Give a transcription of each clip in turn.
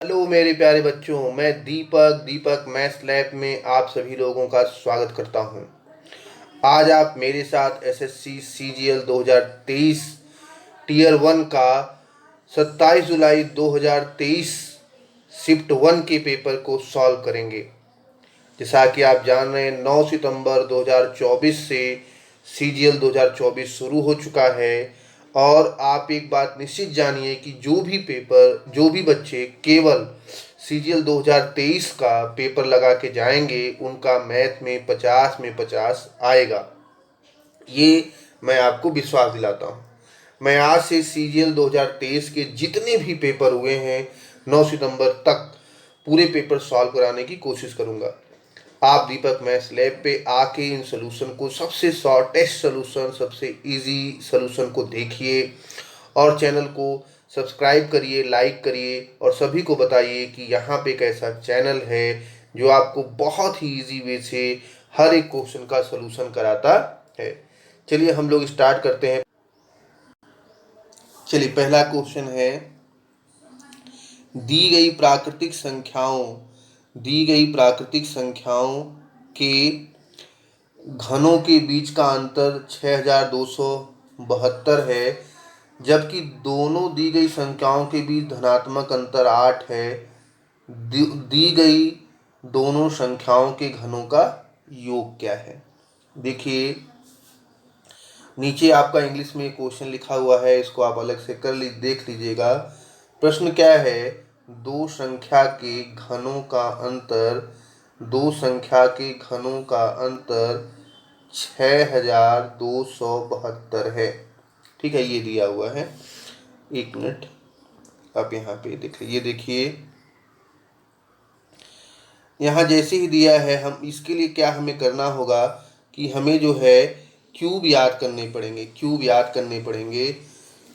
Hello मेरे प्यारे बच्चों, मैं दीपक मैथ्स लैब में आप सभी लोगों का स्वागत करता हूं। आज आप मेरे साथ एसएससी सीजीएल 2023 टीयर 1 का 27 जुलाई 2023 शिफ्ट 1 के पेपर को सॉल्व करेंगे। जैसा कि आप जान रहे हैं, 9 सितंबर 2024 से सीजीएल 2024 शुरू हो चुका है। और आप एक बात निश्चित जानिए कि जो भी बच्चे केवल सीजीएल 2023 का पेपर लगा के जाएंगे, उनका मैथ में 50 में 50 आएगा। ये मैं आपको विश्वास दिलाता हूँ। मैं आज से सीजीएल 2023 के जितने भी पेपर हुए हैं 9 सितंबर तक पूरे पेपर सॉल्व कराने की कोशिश करूँगा। आप दीपक मैथ्स लैब पे आके इन सोल्यूशन को, सबसे शॉर्टेस्ट सोल्यूशन, सबसे इजी सोल्यूशन को देखिए और चैनल को सब्सक्राइब करिए, लाइक करिए और सभी को बताइए कि यहाँ पे एक ऐसा चैनल है जो आपको बहुत ही इजी वे से हर एक क्वेश्चन का सोल्यूशन कराता है। चलिए हम लोग स्टार्ट करते हैं। चलिए, पहला क्वेश्चन है, दी गई प्राकृतिक संख्याओं के घनों के बीच का अंतर 6272 है, जबकि दोनों दी गई संख्याओं के बीच धनात्मक अंतर 8 है। दी गई दोनों संख्याओं के घनों का योग क्या है? देखिए, नीचे आपका इंग्लिश में क्वेश्चन लिखा हुआ है, इसको आप अलग से देख लीजिएगा। प्रश्न क्या है? दो संख्या के घनों का अंतर 6272 है। ठीक है, ये दिया हुआ है। एक मिनट, आप यहाँ पे देखिए, ये देखिए, यहाँ जैसे ही दिया है, हम इसके लिए क्या हमें करना होगा कि हमें जो है क्यूब याद करने पड़ेंगे।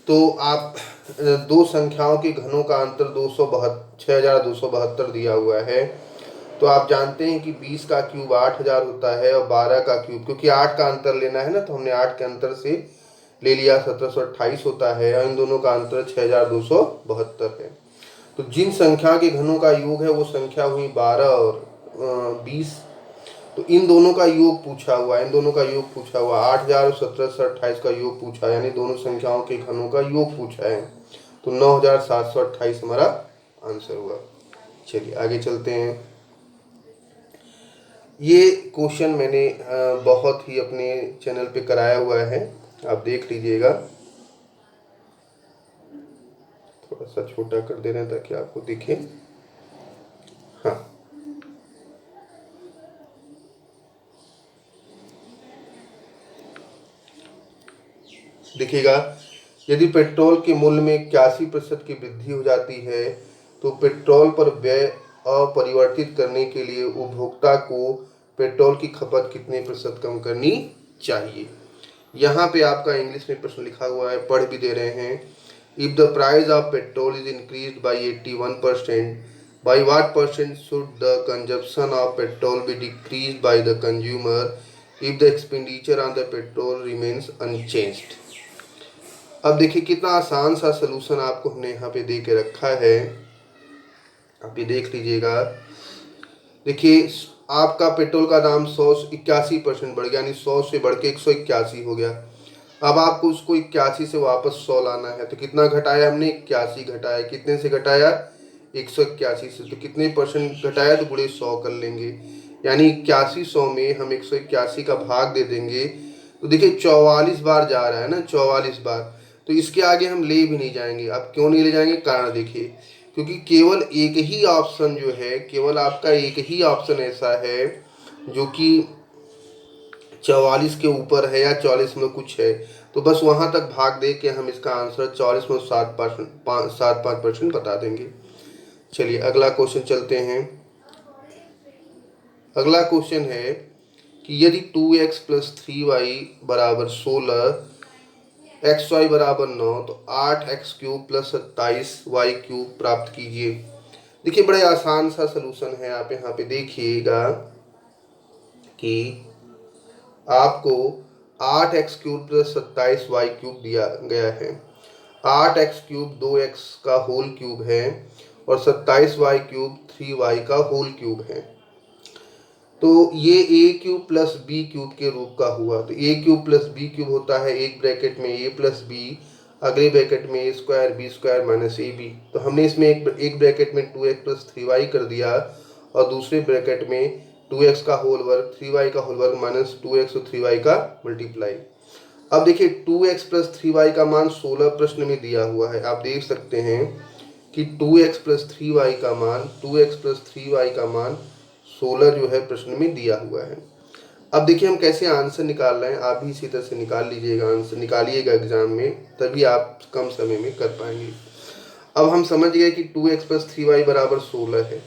तो आप दो संख्याओं के घनों का अंतर 6272 दिया हुआ है। तो आप जानते हैं कि 20 का क्यूब 8000 होता है और 12 का क्यूब, क्योंकि 8 का अंतर लेना है ना, तो हमने 8 के अंतर से ले लिया, 1728 होता है और इन दोनों का अंतर 6272 है। तो जिन संख्या के घनों का योग है वो संख्या हुई 12 और 20। तो इन दोनों का योग पूछा हुआ 8000 और 1728 का योग पूछा, यानी दोनों संख्याओं के घनों का योग पूछा है। तो 9728 हमारा आंसर हुआ। चलिए आगे चलते हैं। ये क्वेश्चन मैंने बहुत ही अपने चैनल पे कराया हुआ है, आप देख लीजिएगा। थोड़ा सा छोटा कर दे रहे हैं ताकि आपको दिखे। हाँ, देखिएगा, यदि पेट्रोल के मूल्य में 81% की वृद्धि हो जाती है तो पेट्रोल पर व्यय अपरिवर्तित करने के लिए उपभोक्ता को पेट्रोल की खपत कितने प्रतिशत कम करनी चाहिए? यहाँ पे आपका इंग्लिश में प्रश्न लिखा हुआ है, पढ़ भी दे रहे हैं। If the price of petrol is increased by 81%, by what percent should the consumption of petrol be decreased by the consumer if the expenditure on the petrol remains unchanged? अब देखिए, कितना आसान सा सलूशन आपको हमने यहाँ पे दे के रखा है, आप ये देख लीजिएगा। देखिए, आपका पेट्रोल का दाम 181% बढ़ गया, यानी 100 से बढ़ के 181 हो गया। अब आपको उसको 81 से वापस 100 लाना है, तो कितना घटाया हमने? 81 घटाया। कितने से घटाया? 181 से। तो कितने परसेंट घटाया? तो पूरे 100 कर लेंगे, यानी 81 100 में हम 181 का भाग दे देंगे। तो देखिए 44 बार जा रहा है ना, 44 बार। तो इसके आगे हम ले भी नहीं जाएंगे। अब क्यों नहीं ले जाएंगे? कारण देखिए, क्योंकि केवल एक ही ऑप्शन जो है, केवल आपका एक ही ऑप्शन ऐसा है जो कि 44 के ऊपर है या 44 में कुछ है, तो बस वहां तक भाग दे के हम इसका आंसर 44 में 7.5% बता देंगे। चलिए अगला क्वेश्चन चलते हैं। अगला क्वेश्चन है कि यदि 2x प्लस 3y बराबर 16, xy बराबर 9, तो 8x cube plus 27y cube प्राप्त कीजिए। देखिए, बड़े आसान सा सलूशन है। आप यहाँ पे देखिएगा कि आपको 8x cube plus 27y cube दिया गया है। 8x क्यूब 2x का होल क्यूब है और 27y क्यूब 3y का होल क्यूब है। तो ये A cube plus B cube के रूप का हुआ। तो A cube plus B cube होता है एक ब्रैकेट में ए प्लस बी, अगले ब्रैकेट में A square B square minus A B. तो हमने इसमें एक ब्रैकेट में 2x प्लस 3y कर दिया और दूसरे ब्रैकेट में 2x का होल वर्ग 3y का होल वर्ग माइनस 2x और 3y का मल्टीप्लाई। अब देखिए 2x प्लस 3y का मान 16 प्रश्न में दिया हुआ है। आप देख सकते हैं कि 2x प्लस 3y का मान 16 जो है प्रश्न में दिया हुआ है। अब देखिए हम कैसे आंसर निकाल रहे हैं, आप भी इसी तरह से निकाल लीजिएगा, आंसर निकालिएगा एग्जाम में, तभी आप कम समय में कर पाएंगे। अब हम समझ गए कि 2x प्लस 3y बराबर 16 है।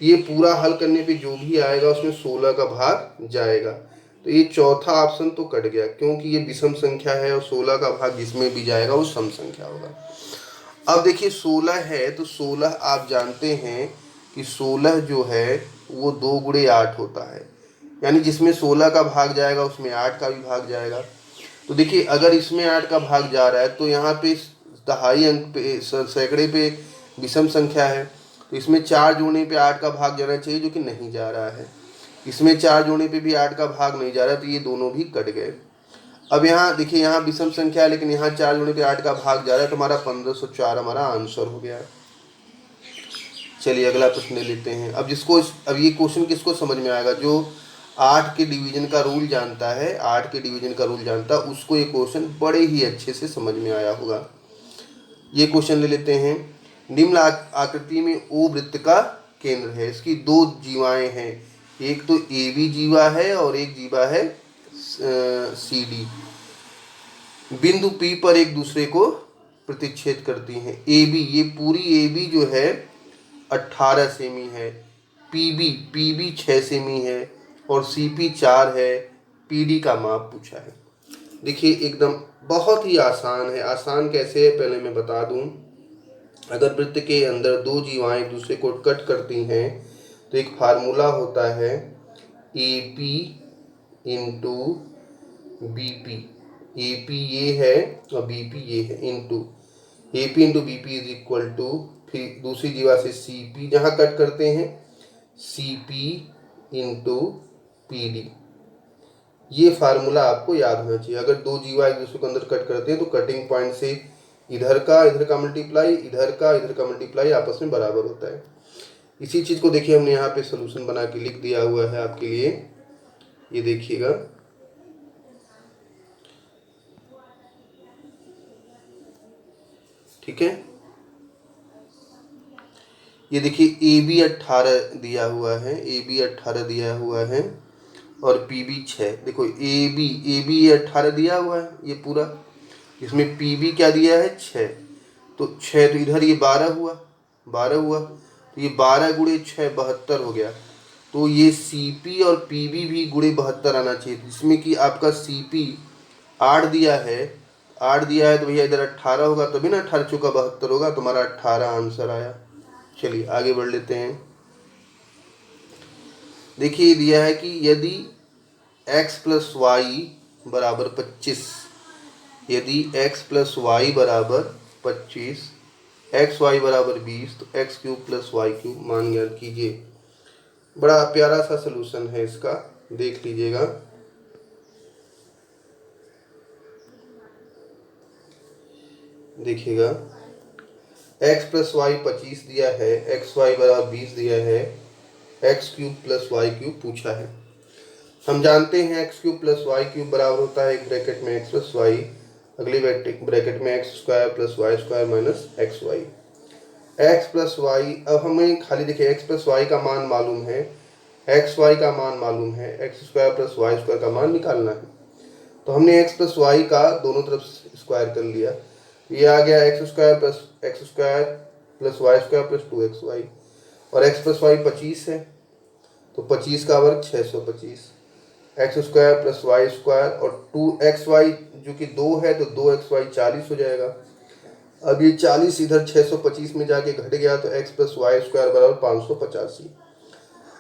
ये पूरा हल करने पे जो भी आएगा उसमें 16 का भाग जाएगा। तो ये चौथा ऑप्शन तो कट गया क्योंकि ये विषम संख्या है और 16 का भाग जिसमें भी जाएगा वो सम संख्या होगा। अब देखिए 16 है तो 16 आप जानते हैं कि 16 जो है वो 2 गुणे 8 होता है, यानी जिसमें 16 का भाग जाएगा उसमें 8 का भी भाग जाएगा। तो देखिए अगर इसमें 8 का भाग जा रहा है तो यहाँ पे दहाई अंक पे सैकड़े पे विषम संख्या है, तो इसमें 4 जोड़ने पे 8 का भाग जाना चाहिए जो कि नहीं जा रहा है। इसमें 4 जोड़ने पे भी 8 का भाग नहीं जा रहा है, तो ये दोनों भी कट गए। अब यहाँ देखिए यहाँ विषम संख्या है लेकिन यहाँ 4 जोड़ने पे 8 का भाग जा रहा है, तो हमारा 1504 हमारा आंसर हो गया है। चलिए अगला प्रश्न ले लेते हैं। अब ये क्वेश्चन किसको समझ में आएगा, जो 8 के डिवीजन का रूल जानता है, 8 के डिवीजन का रूल जानता है उसको ये क्वेश्चन बड़े ही अच्छे से समझ में आया होगा। ये क्वेश्चन ले लेते हैं। निम्न आकृति में ओ वृत्त का केंद्र है। इसकी 2 जीवाएं हैं, एक तो ए बी जीवा है और एक जीवा है सी डी। बिंदु पी पर एक दूसरे को प्रतिच्छेद करती हैं। ए बी, ये पूरी ए बी जो है 18 सेमी है, पी बी 6 सेमी है और सी पी 4 है। पी डी का माप पूछा है। देखिए एकदम बहुत ही आसान है। आसान कैसे है पहले मैं बता दूं। अगर वृत्त के अंदर 2 जीवाएं एक दूसरे को कट करती हैं तो एक फार्मूला होता है A P into B P. A P ये है और बी पी ये है, into A P into B P is equal to, फिर दूसरी जीवा से सी पी जहाँ कट करते हैं C P into P D. ये फार्मूला आपको याद होना चाहिए। अगर 2 जीवा एक दूसरे को अंदर कट करते हैं तो कटिंग पॉइंट से इधर का मल्टीप्लाई, इधर का मल्टीप्लाई आपस में बराबर होता है। इसी चीज़ को देखिए हमने यहाँ पे सोल्यूशन बना के लिख दिया हुआ है आपके लिए, ये देखिएगा। ठीक है, ये देखिए ए बी 18 दिया हुआ है, ए बी 18 दिया हुआ है और पी बी 6। देखो ए बी 18 दिया हुआ है ये पूरा, इसमें पी बी क्या दिया है 6, तो 6 तो इधर ये 12 हुआ, तो ये 12 गुणे 6 72 हो गया। तो ये सी पी और पी बी भी गुणे 72 आना चाहिए, जिसमें कि आपका सी पी 8 दिया है तो भैया इधर 18 होगा तभी ना, 18 चौका 72 होगा, तुम्हारा 18 आंसर आया। चलिए आगे बढ़ लेते हैं। देखिए दिया है कि यदि x प्लस वाई बराबर 25, यदि x प्लस वाई बराबर 25, एक्स वाई बराबर 20, तो x cube plus y cube मान ज्ञात कीजिए। बड़ा प्यारा सा सलूशन है इसका, देख लीजिएगा। देखिएगा x प्लस वाई 25 दिया है, एक्स वाई बराबर 20 दिया है, x cube plus y cube पूछा है। हम जानते हैं x cube plus y cube बराबर होता है एक ब्रैकेट में एक्स प्लस वाई, अगली ब्रैकेट में x square plus y square minus x y. X plus y, अब हमें खाली देखिए एक्स प्लस वाई का मान मालूम है, एक्स वाई का मान मालूम है, x square plus y square का मान निकालना है। तो हमने एक्स प्लस वाई का दोनों तरफ स्क्वायर कर लिया, ये आ गया x square plus y square plus 2xy, और एक्स प्लस वाई 25 है तो 25 का वर्ग 625, x square plus y square और 2xy जो कि 2 है तो 2xy 40 हो जाएगा। अब ये 40 इधर 625 में जाके घट गया तो x प्लस वाई स्क्वायर बराबर 585।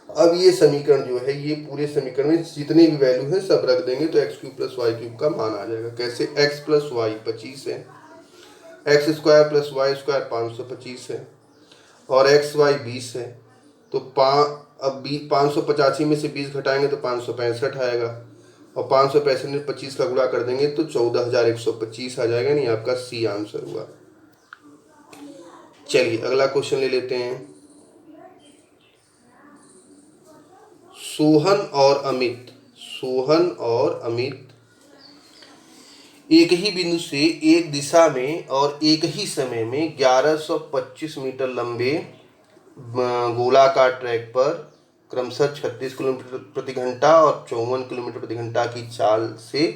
अब ये समीकरण जो है, ये पूरे समीकरण में जितने भी वैल्यू है सब रख देंगे तो x cube plus y cube का मान आ जाएगा। कैसे, x प्लस वाई 25 है, x square plus y square 525 है, और एक्स वाई 20 है। तो अब 585 में से 20 घटाएंगे तो 565 आएगा, और 565 में 25 का गुणा कर देंगे तो 14,125 आ जाएगा। नहीं, आपका सी आंसर हुआ। चलिए अगला क्वेश्चन ले लेते हैं। सोहन और अमित एक ही बिंदु से एक दिशा में और एक ही समय में 1125 मीटर लंबे गोलाकार ट्रैक पर क्रमशः 36 किलोमीटर प्रति घंटा और 54 किलोमीटर प्रति घंटा की चाल से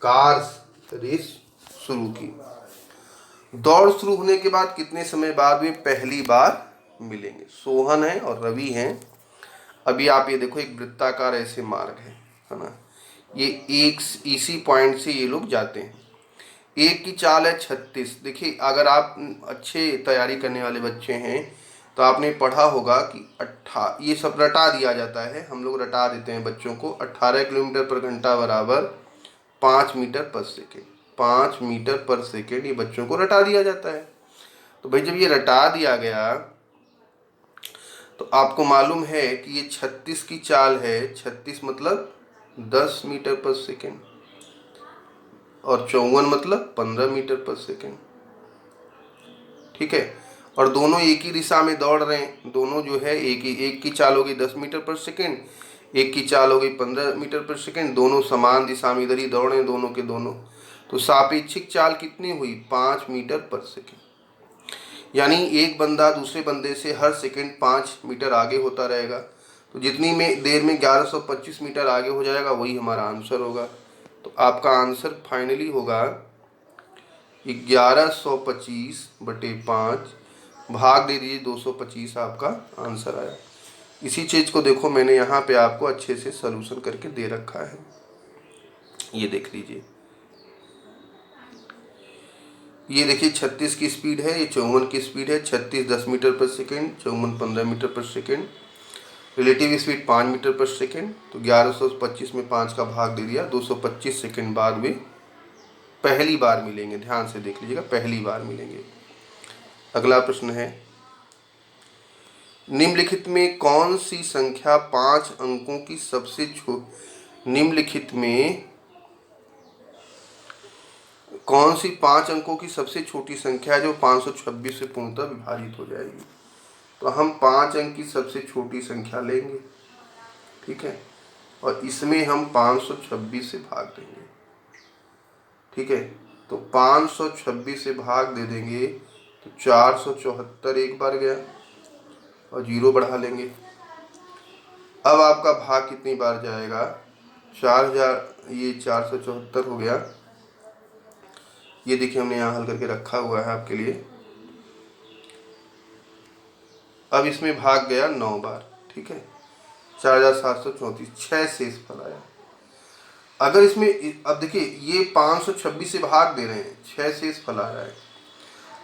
कार रेस शुरू की। दौड़ शुरू होने के बाद कितने समय बाद वे पहली बार मिलेंगे? सोहन है और रवि हैं। अभी आप ये देखो, एक वृत्ताकार ऐसे मार्ग है ना, ये एक इसी पॉइंट से ये लोग जाते हैं। एक की चाल है 36। देखिए, अगर आप अच्छे तैयारी करने वाले बच्चे हैं तो आपने पढ़ा होगा कि ये सब रटा दिया जाता है, हम लोग रटा देते हैं बच्चों को। 18 किलोमीटर पर घंटा बराबर 5 मीटर पर सेकेंड। 5 मीटर पर सेकेंड ये बच्चों को रटा दिया जाता है। तो भाई जब ये रटा दिया गया तो आपको मालूम है कि ये 36 की चाल है। 36 मतलब 10 मीटर पर सेकेंड, और 54 मतलब 15 मीटर पर सेकेंड। ठीक है, और दोनों एक ही दिशा में दौड़ रहे हैं। दोनों जो है एक की चाल हो गई 10 मीटर पर सेकेंड, एक की चाल हो गई 15 मीटर पर सेकेंड। दोनों समान दिशा में इधर ही दौड़ रहे हैं, दोनों के दोनों। तो सापेक्षिक चाल कितनी हुई? 5 मीटर पर सेकेंड। यानी एक बंदा दूसरे बंदे से हर सेकेंड 5 मीटर आगे होता रहेगा। तो जितनी में देर में 1125 मीटर आगे हो जाएगा वही हमारा आंसर होगा। तो आपका आंसर फाइनली होगा 1125/5, भाग दे दीजिए 225, आपका आंसर आया। इसी चीज़ को देखो, मैंने यहाँ पे आपको अच्छे से सलूशन करके दे रखा है, ये देख लीजिए। ये देखिए 36 की स्पीड है, ये 54 की स्पीड है। 36 10 मीटर पर सेकेंड, 54 15 मीटर पर सेकेंड। रिलेटिव स्पीड 5 मीटर पर सेकेंड। तो 1125 में 5 का भाग दे दिया, 225 सेकेंड बाद में पहली बार मिलेंगे। ध्यान से देख लीजिएगा, पहली बार मिलेंगे। अगला प्रश्न है, निम्नलिखित में कौन सी संख्या 5 अंकों की सबसे निम्नलिखित में कौन सी 5 अंकों की सबसे छोटी संख्या है जो 526 से पूर्णतः विभाजित हो जाएगी? तो हम 5 अंक की सबसे छोटी संख्या लेंगे, ठीक है, और इसमें हम 526 से भाग देंगे। ठीक है, तो 526 से भाग दे देंगे तो 474 एक बार गया, और 0 बढ़ा लेंगे। अब आपका भाग कितनी बार जाएगा? 4000, ये 474 हो गया। ये देखिए हमने यहाँ हल करके रखा हुआ है आपके लिए। अब इसमें भाग गया 9 बार, ठीक है, 4734, 6 शेष फल आया। अगर इसमें अब देखिए ये 526 से भाग दे रहे हैं, 6 शेष फल आ रहा है।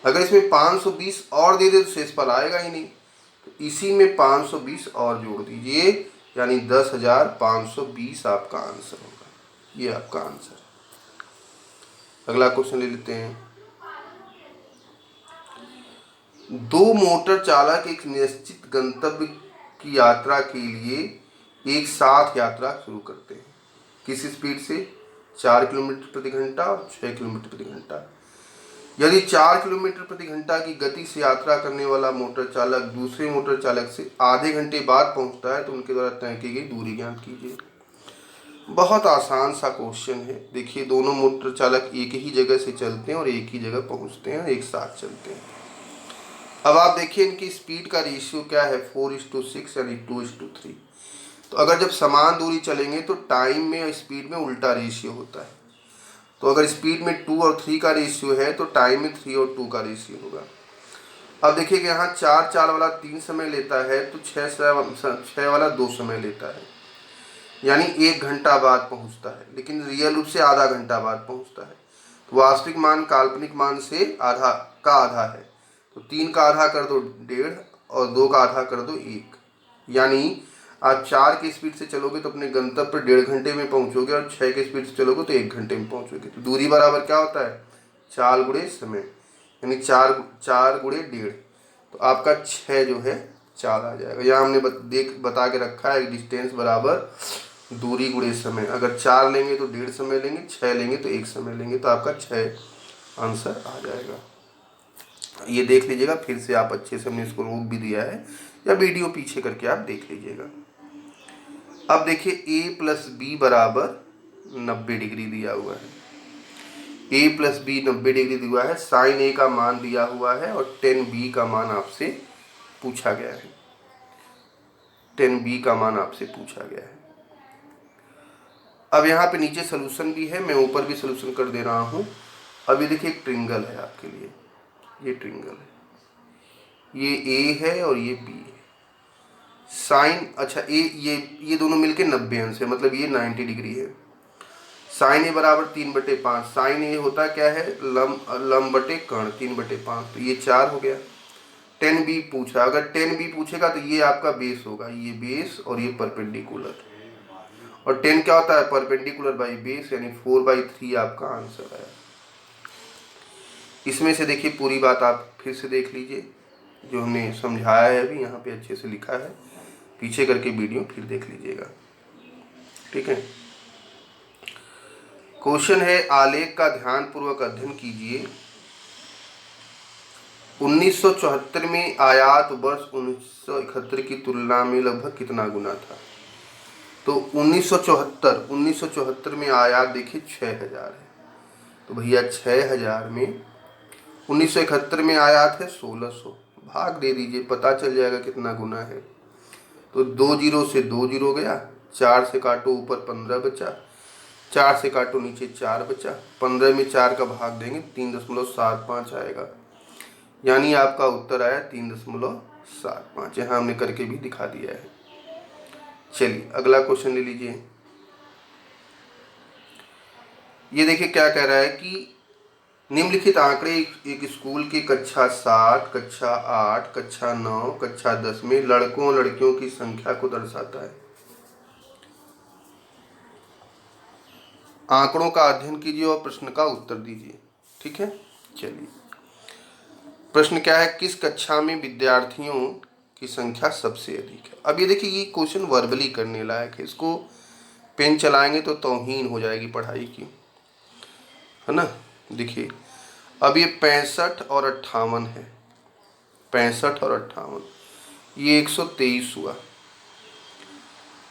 अगर इसमें 520 और दे दे तो शेष फल आएगा ही नहीं। तो इसी में 520 और जोड़ दीजिए, यानी 10,520 आपका आंसर होगा। ये आपका आंसर। अगला क्वेश्चन ले लेते हैं। 2 मोटर चालक एक निश्चित गंतव्य की यात्रा के लिए एक साथ यात्रा शुरू करते हैं। किस स्पीड से? 4 किलोमीटर प्रति घंटा और 6 किलोमीटर प्रति घंटा। यदि 4 किलोमीटर प्रति घंटा की गति से यात्रा करने वाला मोटर चालक दूसरे मोटर चालक से आधे घंटे बाद पहुंचता है तो उनके द्वारा तय की गई दूरी ज्ञात कीजिए। बहुत आसान सा क्वेश्चन है। देखिए, दोनों मोटर चालक एक ही जगह से चलते हैं और एक ही जगह पहुंचते हैं, एक साथ चलते हैं। अब आप देखिए इनकी स्पीड का रेशियो क्या है? 4:6 यानी 2:3। तो अगर जब समान दूरी चलेंगे तो टाइम में और स्पीड में उल्टा रेशियो होता है। तो अगर स्पीड में 2 और 3 का रेशियो है तो टाइम में 3 और 2 का रेशियो होगा। अब देखिए कि यहाँ 4 चाल वाला 3 समय लेता है तो 6 वाला 2 समय लेता है, यानी 1 घंटा बाद पहुँचता है, लेकिन रियल रूप से आधा घंटा बाद पहुँचता है। तो वास्तविक मान काल्पनिक मान से आधा का आधा है। तो 3 का आधा कर दो 1.5 और 2 का आधा कर दो 1, यानी आप 4 की स्पीड से चलोगे तो अपने गंतव्य पर 1.5 घंटे में पहुंचोगे, और 6 की स्पीड से चलोगे तो 1 घंटे में पहुंचोगे। तो दूरी बराबर क्या होता है? 4 गुणे समय, यानी 4 गुणे 1.5, तो आपका 6 जो है 4 आ जाएगा। यहाँ हमने बता के रखा है डिस्टेंस बराबर दूरी गुणे समय। अगर 4 लेंगे तो 1.5 समय लेंगे, 6 लेंगे तो 1 समय लेंगे, तो आपका 6 आंसर आ जाएगा। ये देख लीजिएगा फिर से आप अच्छे से, हमने इसको रोक भी दिया है या वीडियो पीछे करके आप देख लीजिएगा। अब देखिए a प्लस बी बराबर 90 डिग्री दिया हुआ है। a प्लस बी 90 डिग्री दिया है, साइन a का मान दिया हुआ है और टेन b का मान आपसे पूछा गया है। टेन b का मान आपसे पूछा गया है। अब यहाँ पे नीचे सोल्यूशन भी है, मैं ऊपर भी सोल्यूशन कर दे रहा हूँ। अब ये देखिए एक ट्रिंगल है आपके लिए, ये ट्रिंगल है, ये a है और ये b है। साइन अच्छा ये दोनों मिलके 90 अंश है, मतलब ये 90 डिग्री है। साइन ए बराबर 3/5। साइन ए होता क्या है, लंब बटे कर्ण, 3/5, तो ये 4 हो गया। टेन बी पूछा, अगर टेन बी पूछेगा तो ये आपका बेस होगा, ये बेस और ये परपेंडिकुलर। और टेन क्या होता है, परपेंडिकुलर बाई बेस, यानी 4/3 आपका आंसर है। इसमें से देखिए पूरी बात आप फिर से देख लीजिए, जो हमने समझाया है अभी यहाँ पे अच्छे से लिखा है, पीछे करके वीडियो फिर देख लीजिएगा, ठीक है। क्वेश्चन है, आलेख का ध्यानपूर्वक अध्ययन कीजिए। 1974 में आयात वर्ष 1971 की तुलना में लगभग कितना गुना था? तो 1974 में आयात देखिए 6000 है, तो भैया 6000 में 1971 में आयात है 1600, भाग दे दीजिए, पता चल जाएगा कितना गुना है। तो 2 जीरो से 2 जीरो गया, 4 से काटो ऊपर 15 बचा, 4 से काटो नीचे 4 बचा, 15 में 4 का भाग देंगे 3.75 आएगा, यानी आपका उत्तर आया 3.75। यहाँ हमने करके भी दिखा दिया है। चलिए अगला क्वेश्चन ले लीजिए। ये देखिए क्या कह रहा है कि निम्नलिखित आंकड़े एक स्कूल की कक्षा 7, कक्षा 8, कक्षा 9, कक्षा 10 में लड़कों और लड़कियों की संख्या को दर्शाता है। आंकड़ों का अध्ययन कीजिए और प्रश्न का उत्तर दीजिए, ठीक है। चलिए प्रश्न क्या है, किस कक्षा में विद्यार्थियों की संख्या सबसे अधिक है? अब ये देखिए ये क्वेश्चन वर्बली करने लायक है, इसको पेन चलाएंगे तो तौहीन हो जाएगी पढ़ाई की, है ना। देखिए अब ये 65 और 58 है, 65 और 58, ये 123 हुआ,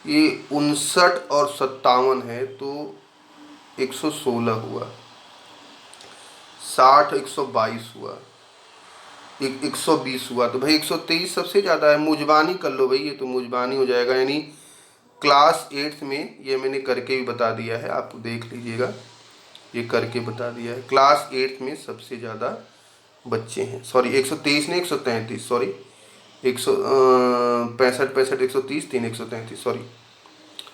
ये 59 और 57 है तो 116 हुआ, 60 122 हुआ, 120 हुआ, तो भाई 123 सबसे ज़्यादा है। मुजबानी कर लो भाई, ये तो मुजबानी हो जाएगा, यानी क्लास 8 में, ये मैंने करके भी बता दिया है, आप देख लीजिएगा, ये करके बता दिया है। क्लास 8 में सबसे ज़्यादा बच्चे हैं, सॉरी 123 नहीं 133, सॉरी 65 130 3 133, सॉरी,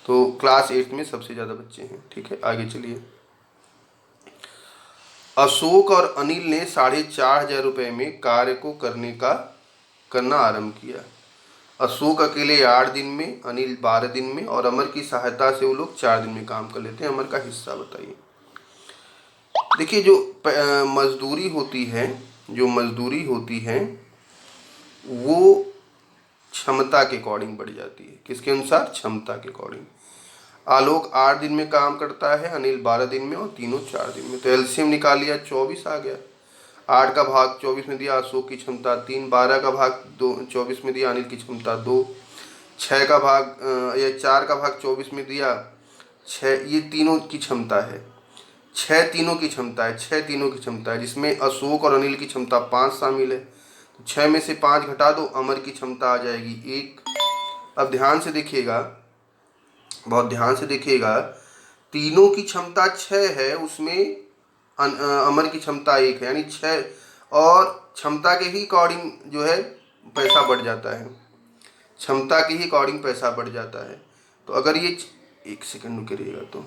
तो क्लास 8 में सबसे ज़्यादा बच्चे हैं, ठीक है। आगे चलिए। अशोक और अनिल ने 4500 रुपये में कार्य को करना आरंभ किया। अशोक अकेले 8 दिन में, अनिल 12 दिन में, और अमर की सहायता से वो लोग 4 दिन में काम कर लेते हैं। अमर का हिस्सा बताइए। देखिए जो मजदूरी होती है वो क्षमता के अकॉर्डिंग बढ़ जाती है। किसके अनुसार? क्षमता के अकॉर्डिंग। आलोक 8 दिन में काम करता है, अनिल 12 दिन में, और तीनों 4 दिन में। तो एलसीएम निकाल लिया, 24 आ गया। 8 का भाग 24 में दिया, अशोक की क्षमता 3, 12 का भाग 24 में दिया, अनिल की क्षमता 2, 6 का भाग या 4 का भाग 24 में दिया, 6, ये तीनों की क्षमता है, 6 तीनों की क्षमता है, 6 तीनों की क्षमता है, जिसमें अशोक और अनिल की क्षमता 5 शामिल है। तो 6 में से 5 घटा दो, अमर की क्षमता आ जाएगी 1। अब ध्यान से देखिएगा, बहुत ध्यान से देखिएगा, तीनों की क्षमता 6 है, उसमें अमर की क्षमता 1 है, यानी 6, और क्षमता के ही अकॉर्डिंग जो है पैसा बढ़ जाता है, क्षमता के ही अकॉर्डिंग पैसा बढ़ जाता है। तो अगर ये 1 सेकंड रुकिएगा, तो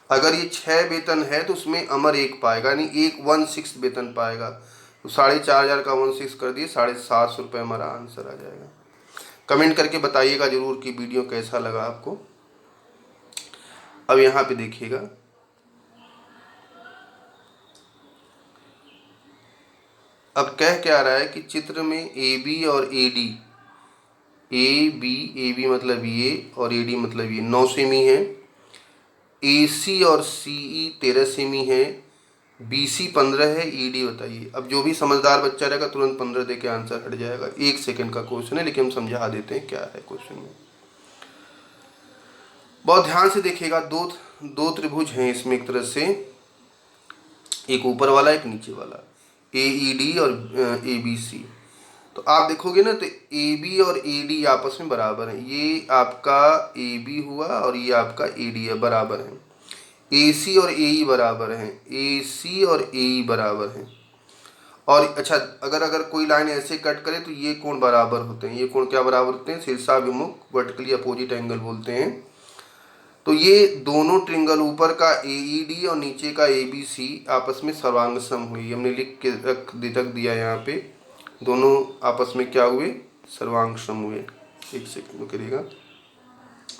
अगर ये 6 वेतन है तो उसमें अमर 1 पाएगा, यानी 1/6 वेतन पाएगा। तो 4500 का 1/6 कर दिए, 750 रुपये हमारा आंसर आ जाएगा। कमेंट करके बताइएगा जरूर कि वीडियो कैसा लगा आपको। अब यहाँ पे देखिएगा, अब कह क्या रहा है कि चित्र में ए बी और ए डी, ए बी मतलब ये और ए डी मतलब ये 9 सेमी है, ए सी और सी ई 13 सेमी है, बी सी 15 है, ई डी बताइए। अब जो भी समझदार बच्चा रहेगा तुरंत 15 दे के आंसर हट जाएगा। 1 सेकंड का क्वेश्चन है लेकिन हम समझा देते हैं क्या है क्वेश्चन में। बहुत ध्यान से देखिएगा। दो त्रिभुज हैं इसमें एक तरह से, एक ऊपर वाला एक नीचे वाला, ए ई डी और ए बी सी। तो आप देखोगे ना तो ए बी और ए डी आपस में बराबर है। ये आपका ए बी हुआ और ये आपका ए डी है, बराबर है। ए सी और ए ई बराबर हैं, ए सी और ए ई बराबर हैं। और अच्छा, अगर कोई लाइन ऐसे कट करे तो ये कोण बराबर होते हैं। ये कोण क्या बराबर होते हैं? शीर्षाभिमुख वर्टिकली अपोजिट एंगल बोलते हैं। तो ये दोनों ट्रिंगल, ऊपर का ए ई डी और नीचे का ए बी सी आपस में सर्वांग सम हुई। हमने लिख के रख दिया यहाँ पे, दोनों आपस में क्या हुए? सर्वांग सम हुए। 1 सेकंड करिएगा।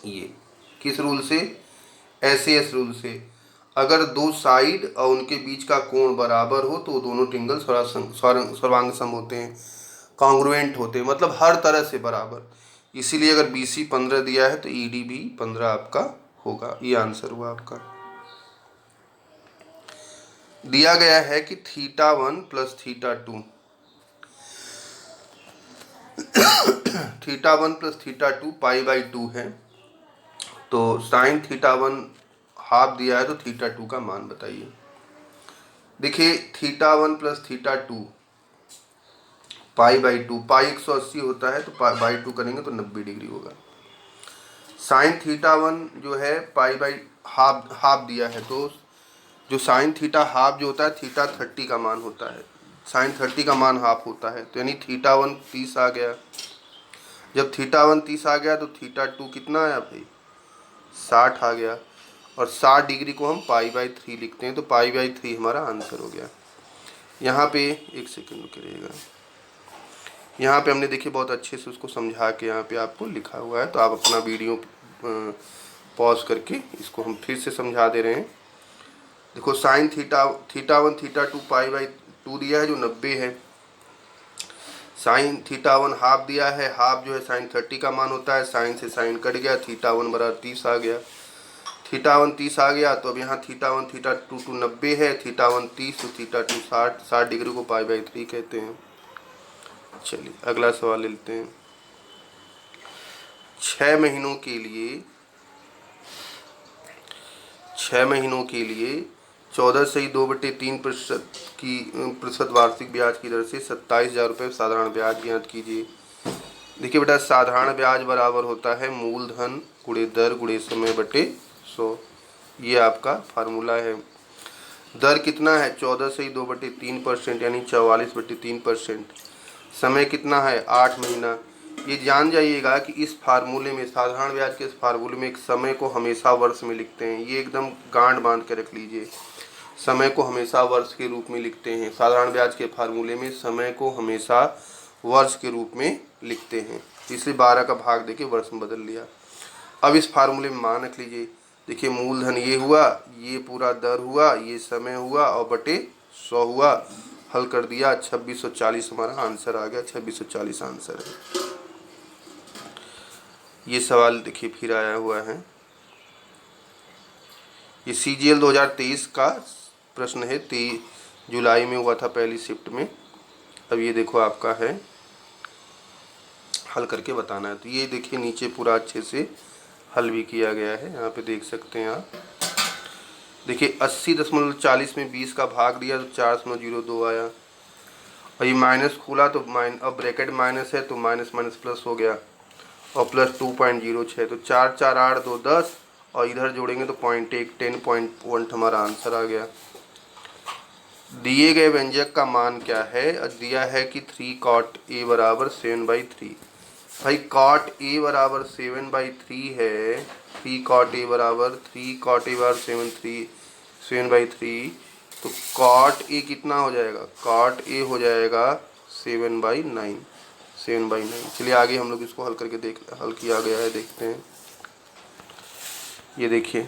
ये किस रूल से? एस रूल से। अगर दो साइड और उनके बीच का कोण बराबर हो तो दोनों ट्रिंगल सर्वांग सम होते हैं, कॉन्ग्रुएंट होते हैं, मतलब हर तरह से बराबर। इसीलिए अगर बी सी 15 दिया है तो ई डी भी 15 आपका होगा। ये आंसर हुआ आपका। दिया गया है कि θ1 प्लस θ2 θ1 प्लस θ2 π/2 है। तो साइन θ1 हाफ दिया है तो θ2 का मान बताइए। देखिए θ1 प्लस θ2 π/2, पाई 180 होता है तो π/2 करेंगे तो 90 डिग्री होगा। साइन θ1 जो है हाफ दिया है, तो जो साइन थीटा हाफ जो होता है θ30 का मान होता है। साइन 30 का मान हाफ होता है, तो यानी θ1 30 आ गया। जब θ1 30 आ गया तो θ2 कितना आया भाई? 60 आ गया। और 60 डिग्री को हम π/3 लिखते हैं, तो π/3 हमारा आंसर हो गया। यहाँ पे 1 सेकंड रुकिएगा। यहाँ पे हमने देखिए बहुत अच्छे से उसको समझा के यहाँ पे आपको लिखा हुआ है, तो आप अपना वीडियो पॉज करके इसको हम फिर से समझा दे रहे हैं। देखो साइन θ1 θ2 π/2 दिया है जो 90 है। साइन θ1 हाफ दिया है, हाफ जो है साइन 30 का मान होता है। साइन से साइन कट गया, θ1 बराबर 30 आ गया। θ1 30 आ गया, तो अब यहाँ θ1 θ2 90 है, θ1 30 तो θ2 60 डिग्री को π/3 कहते हैं। चलिए अगला सवाल लेते हैं। 6 महीनों के लिए 14 से ही 2/3% की प्रतिशत वार्षिक ब्याज की दर से 27,000 रुपये साधारण ब्याज ज्ञात कीजिए। देखिए बेटा, साधारण ब्याज बराबर होता है मूलधन गुणे दर गुणे समय बटे 100। ये आपका फार्मूला है। दर कितना है? 14 से ही 2/3% यानी 44/3%। समय कितना है? 8 महीना। ये जान जाइएगा कि इस फार्मूले में, साधारण ब्याज के इस फार्मूले में एक समय को हमेशा वर्ष में लिखते हैं। ये एकदम गांठ बांध के रख लीजिए, समय को हमेशा वर्ष के रूप में लिखते हैं। साधारण ब्याज के फार्मूले में समय को हमेशा वर्ष के रूप में लिखते हैं, इसलिए 12 का भाग देके वर्ष में बदल लिया। अब इस फार्मूले में मान रख लीजिए। देखिए मूलधन ये हुआ, ये पूरा दर हुआ, ये समय हुआ और बटे 100 हुआ। हल कर दिया, 2640 हमारा आंसर आ गया। 2640 आंसर है। ये सवाल देखिए फिर आया हुआ है। ये CGL 2023 का प्रश्न है, 23 जुलाई में हुआ था पहली शिफ्ट में। अब ये देखो आपका है, हल करके बताना है। तो ये देखिए नीचे पूरा अच्छे से हल भी किया गया है, यहाँ पे देख सकते हैं आप। देखिए 80.40 में 20 का भाग दिया तो 4.02 आया। और ये माइनस खुला तो अब ब्रैकेट माइनस है तो माइनस माइनस प्लस हो गया और प्लस 2.06, तो 4 4 8 2 10 और इधर जोड़ेंगे तो 0.1 10.1 हमारा आंसर आ गया। दिए गए व्यंजक का मान क्या है? दिया है कि 3 cot A बराबर 7/3। भाई cot A बराबर 7/3 है। 3 cot A बराबर 7/3, तो cot A कितना हो जाएगा? cot A हो जाएगा 7/9। चलिए आगे हम लोग इसको हल करके हल किया गया है, देखते हैं। ये देखिए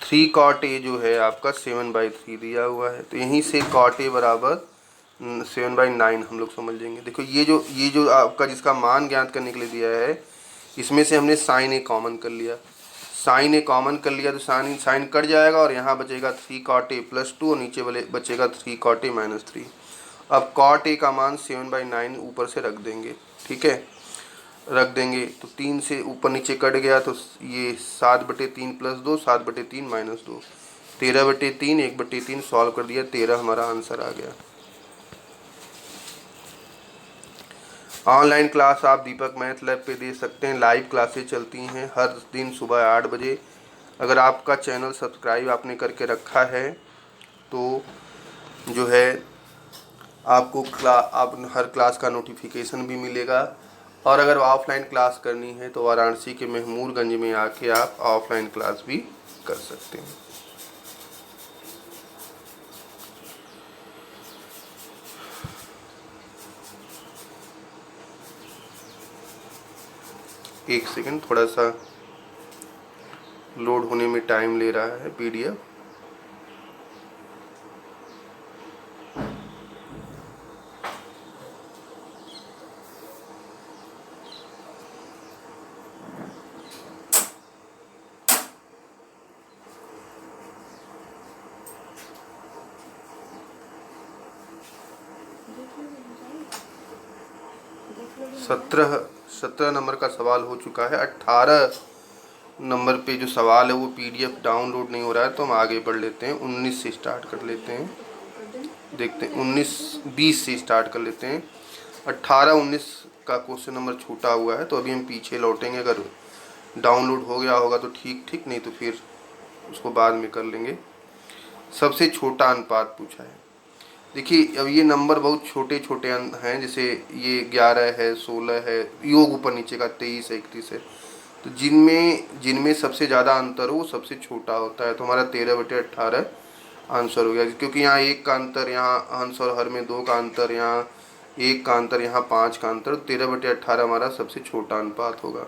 3 cot A जो है आपका 7/3 दिया हुआ है, तो यहीं से cot A बराबर 7/9 हम लोग समझ लेंगे। देखो ये जो आपका जिसका मान ज्ञात करने के लिए दिया है, इसमें से हमने साइन ए कॉमन कर लिया। साइन ए कॉमन कर लिया तो साइन साइन कट जाएगा और यहाँ बचेगा 3 cot A + 2 और नीचे वाले बचेगा 3 cot A - 3। अब cot A का मान 7/9 ऊपर से रख देंगे, ठीक है, रख देंगे तो 3 से ऊपर नीचे कट गया तो ये 7/3 + 2 7/3 - 2 13/3 1/3 सॉल्व कर दिया, 13 हमारा आंसर आ गया। ऑनलाइन क्लास आप दीपक मैथ लैब पे दे सकते हैं। लाइव क्लासेस चलती हैं हर दिन सुबह 8 बजे। अगर आपका चैनल सब्सक्राइब आपने करके रखा है तो जो है आपको आप हर क्लास का नोटिफिकेशन भी मिलेगा। और अगर ऑफलाइन क्लास करनी है तो वाराणसी के महमूदगंज में आके आप ऑफलाइन क्लास भी कर सकते हैं। एक सेकंड, थोड़ा सा लोड होने में टाइम ले रहा है PDF। सत्रह नंबर का सवाल हो चुका है। 18 नंबर पे जो सवाल है वो PDF डाउनलोड नहीं हो रहा है, तो हम आगे बढ़ लेते हैं। 19 से स्टार्ट कर लेते हैं, देखते हैं 19-20 से स्टार्ट कर लेते हैं। 18-19 का क्वेश्चन नंबर छूटा हुआ है, तो अभी हम पीछे लौटेंगे। अगर डाउनलोड हो गया होगा तो ठीक, नहीं तो फिर उसको बाद में कर लेंगे। सबसे छोटा अनुपात पूछा है। देखिए अब ये नंबर बहुत छोटे छोटे हैं, जैसे ये 11 है, 16 है, योग ऊपर नीचे का 23 है, 31 है। तो जिनमें सबसे ज़्यादा अंतर हो वो सबसे छोटा होता है। तो हमारा 13/18 आंसर हो गया, क्योंकि यहाँ 1 का अंतर, यहाँ अंश और हर में 2 का अंतर, यहाँ 1 का अंतर, यहाँ 5 का अंतर। 13/18 हमारा सबसे छोटा अनुपात होगा।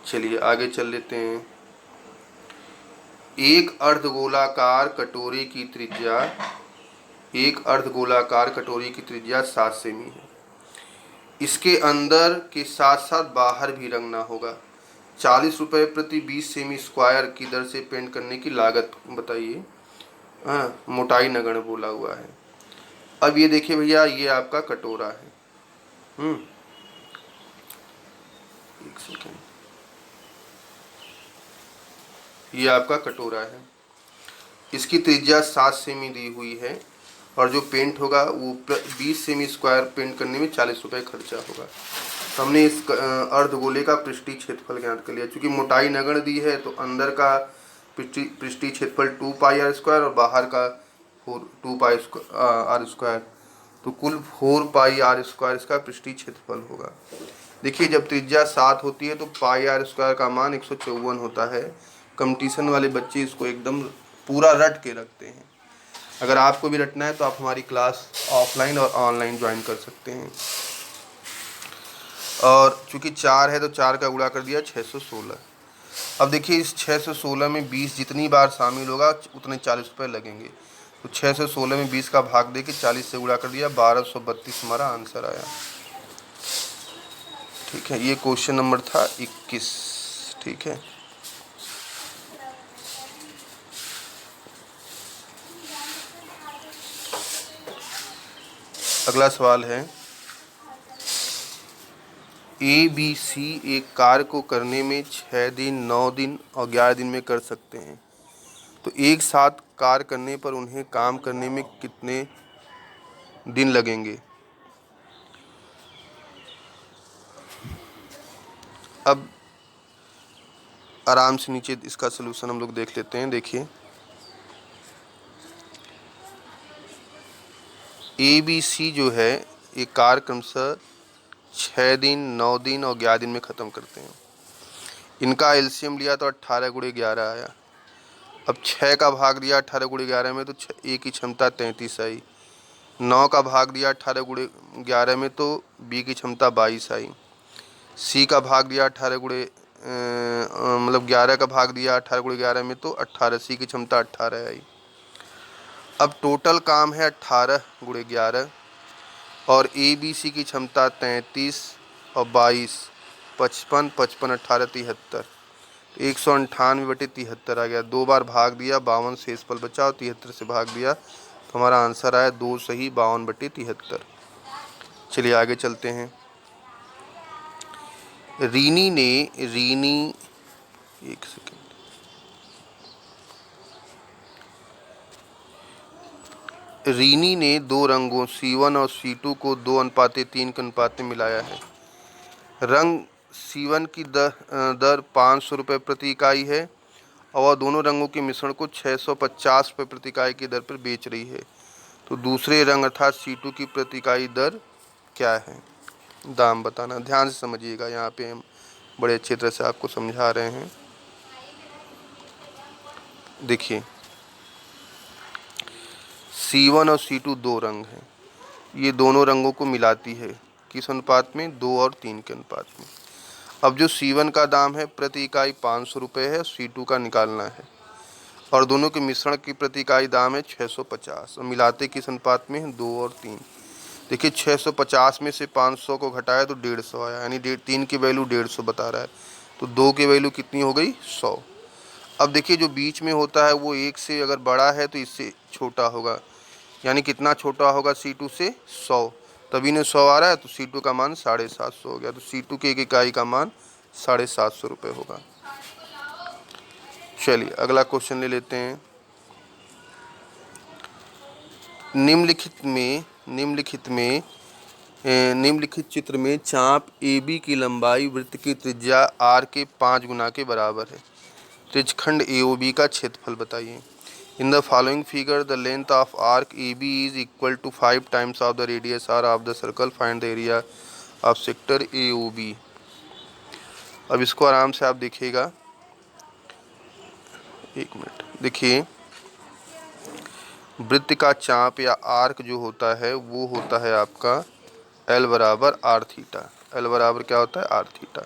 चलिए आगे चल लेते हैं। एक अर्धगोलाकार कटोरे की त्रिज्या 7 सेमी है। इसके अंदर के साथ साथ बाहर भी रंगना होगा। 40 रुपये प्रति 20 सेमी स्क्वायर की दर से पेंट करने की लागत बताइए। हाँ, मोटाई नगण्य बोला हुआ है। अब ये देखिए भैया, ये आपका कटोरा है। एक सेकेंड, ये आपका कटोरा है। इसकी त्रिज्या 7 सेमी दी हुई है और जो पेंट होगा वो 20 सेमी स्क्वायर पेंट करने में 40 रुपये खर्चा होगा। तो हमने इस अर्धगोले का पृष्ठीय क्षेत्रफल ज्ञात कर लिया। चूँकि मोटाई नगण्य दी है तो अंदर का पृष्ठीय क्षेत्रफल 2πr² और बाहर का 2πr², तो कुल 4πr² इसका पृष्ठीय क्षेत्रफल होगा। देखिए जब त्रिज्या 7 होती है तो πr² का मान 154 होता है। कंपटीशन वाले बच्चे इसको एकदम पूरा रट के रखते हैं। अगर आपको भी रटना है तो आप हमारी क्लास ऑफलाइन और ऑनलाइन ज्वाइन कर सकते हैं। और चूंकि 4 है तो 4 का गुणा कर दिया 616। अब देखिए इस 616 में 20 जितनी बार शामिल होगा उतने 40 रुपये लगेंगे। तो 616 में 20 का भाग दे के 40 से गुणा कर दिया, 1232 हमारा आंसर आया। ठीक है, ये क्वेश्चन नंबर था 21। ठीक है, अगला सवाल है, ABC एक कार्य को करने में 6 दिन, 9 दिन और 11 दिन में कर सकते हैं। तो एक साथ कार्य करने पर उन्हें काम करने में कितने दिन लगेंगे? अब आराम से नीचे इसका सलूशन हम लोग देख लेते हैं। देखिए ABC जो है एक कार्यक्रम से 6 दिन, 9 दिन और 11 दिन में ख़त्म करते हैं। इनका एलसीएम लिया तो 18 × 11 आया। अब 6 का भाग दिया 18 × 11 में तो ए की क्षमता 33 आई। 9 का भाग दिया 18 × 11 में तो बी की क्षमता 22 आई। सी का भाग दिया 18 × मतलब 11 का भाग दिया 18 गुणे 11 में, तो 18, सी की क्षमता 18 आई। अब टोटल काम है 18 गुणे 11, और ए बी सी की क्षमता 33 और 22, 55, 55, 18, 73, 198/73 आ गया। 2 बार भाग दिया, 52 शेष पल बचा और 73 से भाग दिया, तो हमारा आंसर आया 2 सही 52/73। चलिए आगे चलते हैं। एक सेकेंड। रीनी ने 2 रंगों C1 और C2 को 2:3 के अनुपात में मिलाया है। रंग C1 की दर 500 रुपये प्रति इकाई है और वह दोनों रंगों के मिश्रण को 650 रुपये प्रति इकाई की दर पर बेच रही है। तो दूसरे रंग अर्थात C2 की प्रति इकाई दर क्या है? दाम बताना। ध्यान से समझिएगा, यहाँ पे हम बड़े अच्छे तरह से आपको समझा रहे हैं। देखिए, C1 और C2 दो रंग हैं, ये दोनों रंगों को मिलाती है किस अनुपात में? 2 और 3 के अनुपात में। अब जो C1 का दाम है प्रति इकाई 500 रुपये है, C2 का निकालना है, और दोनों के मिश्रण की प्रति इकाई दाम है 650, और मिलाते किस अनुपात में? 2 और 3। देखिए 650 में से 500 को घटाया तो 150 आया, यानी 3 की वैल्यू 150 बता रहा है, तो 2 की वैल्यू कितनी हो गई? 100। अब देखिए जो बीच में होता है वो 1 से अगर बड़ा है तो इससे छोटा होगा, यानी कितना छोटा होगा? C2 से 100, तभी ने 100 आ रहा है, तो C2 का मान 750 हो गया। तो C2 की एक इकाई का मान 750 रुपये होगा। चलिए अगला क्वेश्चन ले लेते हैं। निम्नलिखित चित्र में चाप AB की लंबाई वृत्त की त्रिज्या R के 5 गुना के बराबर है। त्रिज्यखंड AOB का क्षेत्रफल बताइए। In the following figure, the length of arc AB is equal to 5 times of the radius R of the circle. Find the area of sector AOB. अब इसको आराम से आप देखिएगा, 1 मिनट। देखिए वृत्त का चाप या आर्क जो होता है वो होता है आपका L बराबर R थीटा। L बराबर क्या होता है? R theta.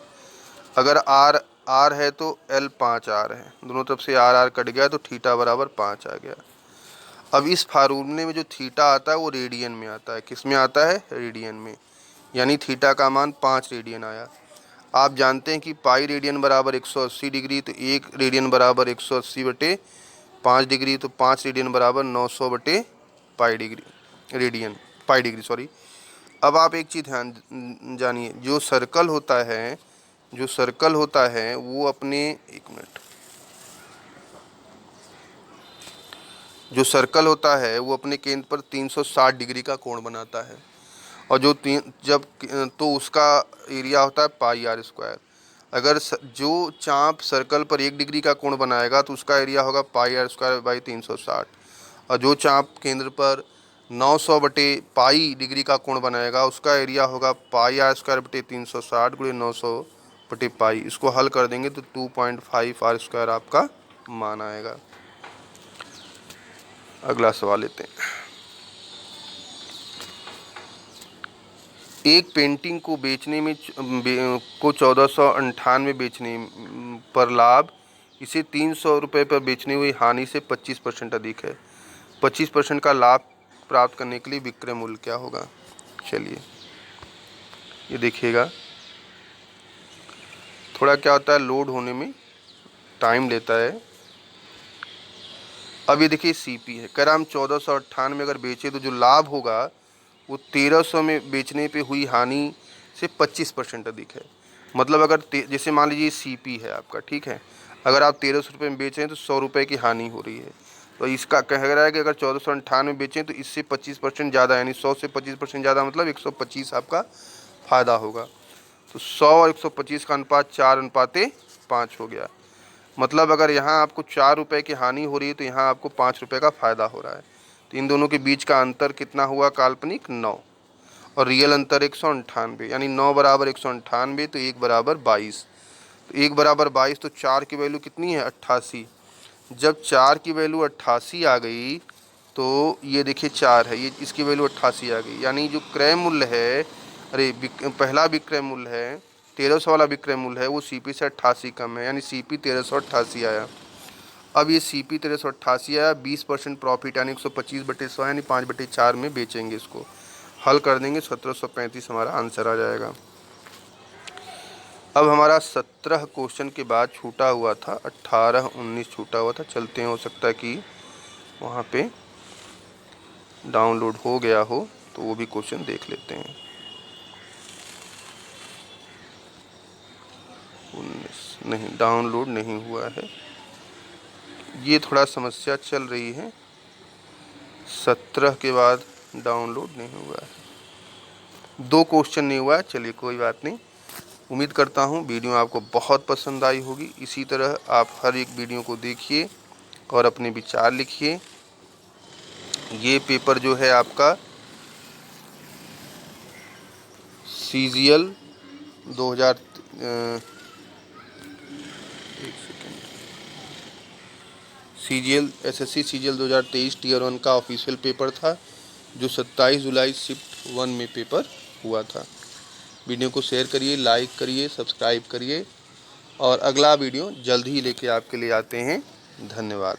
अगर R है तो L 5R है, दोनों तरफ से R कट गया तो थीटा बराबर 5 आ गया। अब इस फार्मूले में जो थीटा आता है वो रेडियन में आता है। किस में आता है? रेडियन में, यानी थीटा का मान 5 रेडियन आया। आप जानते हैं कि पाई रेडियन बराबर 180 डिग्री, तो 1 रेडियन बराबर 180/5 डिग्री, तो 5 रेडियन बराबर 900/पाई डिग्री सॉरी। अब आप एक चीज़ ध्यान जानिए, जो सर्कल होता है वो अपने, 1 मिनट, जो सर्कल होता है वो अपने केंद्र पर 360 डिग्री का कोण बनाता है, और तो उसका एरिया होता है πr²। अगर जो चाप सर्कल पर 1 डिग्री का कोण बनाएगा तो उसका एरिया होगा πr²/360, और जो चाप केंद्र पर 900/पाई डिग्री का कोण बनाएगा उसका एरिया होगा πr²/360 × 900/पाई। इसको हल कर देंगे तो 2.5 r² आपका मान आएगा। अगला सवाल लेते हैं। एक पेंटिंग को बेचने में को 1498 बेचने पर लाभ इसे 300 रुपये पर बेचने हुई हानि से 25% अधिक है। 25% का लाभ प्राप्त करने के लिए विक्रय मूल्य क्या होगा? चलिए ये देखिएगा, थोड़ा क्या होता है, लोड होने में टाइम लेता है। अब ये देखिए CP है, कह रहा हम 1498 में अगर बेचे तो जो लाभ होगा वो 1300 में बेचने पे हुई हानि से 25% अधिक है। मतलब अगर जैसे मान लीजिए CP है आपका, ठीक है, अगर आप 1300 रुपये में बेच रहे हैं तो 100 रुपये की हानि हो रही है। तो इसका कह रहा है कि अगर 1498 में बेचें तो इससे 25% ज़्यादा, यानी 100 से 25% ज़्यादा, मतलब 125 आपका फ़ायदा होगा। तो 100 और 125 का अनुपात 4:5 हो गया। मतलब अगर यहाँ आपको 4 रुपये की हानि हो रही है तो यहाँ आपको 5 रुपये का फ़ायदा हो रहा है। तो इन दोनों के बीच का अंतर कितना हुआ? काल्पनिक 9, और रियल अंतर 198, यानी 9 बराबर 198, तो 1 बराबर 22। तो 1 बराबर 22, तो 4 की वैल्यू कितनी है? 88। जब 4 की वैल्यू 88 आ गई तो ये देखिए 4 है, ये इसकी वैल्यू 88 आ गई, यानी जो क्रय मूल्य है, पहला विक्रय मूल्य है 1300 वाला विक्रय मूल्य है वो CP से 88 कम है, यानी CP 1388 आया। अब ये CP 1388 आया, 20% प्रॉफिट यानी 125/100 यानी 5/4 में बेचेंगे इसको। हल कर देंगे 1735 हमारा आंसर आ जाएगा। अब हमारा 17 क्वेश्चन के बाद छूटा हुआ था 18 19 छूटा हुआ था, चलते हैं, हो सकता है कि वहाँ पे डाउनलोड हो गया हो तो वो भी क्वेश्चन देख लेते हैं। 19 नहीं, डाउनलोड नहीं हुआ है, ये थोड़ा समस्या चल रही है। 17 के बाद डाउनलोड नहीं हुआ है, 2 क्वेश्चन नहीं हुआ है। चलिए कोई बात नहीं, उम्मीद करता हूँ वीडियो आपको बहुत पसंद आई होगी। इसी तरह आप हर एक वीडियो को देखिए और अपने विचार लिखिए। ये पेपर जो है आपका CGL 2000 CGL SSC CGL 2023 Tier 1 का ऑफिशियल पेपर था, जो 27 जुलाई शिफ्ट 1 में पेपर हुआ था। वीडियो को शेयर करिए, लाइक करिए, सब्सक्राइब करिए और अगला वीडियो जल्द ही लेके आपके लिए आते हैं। धन्यवाद।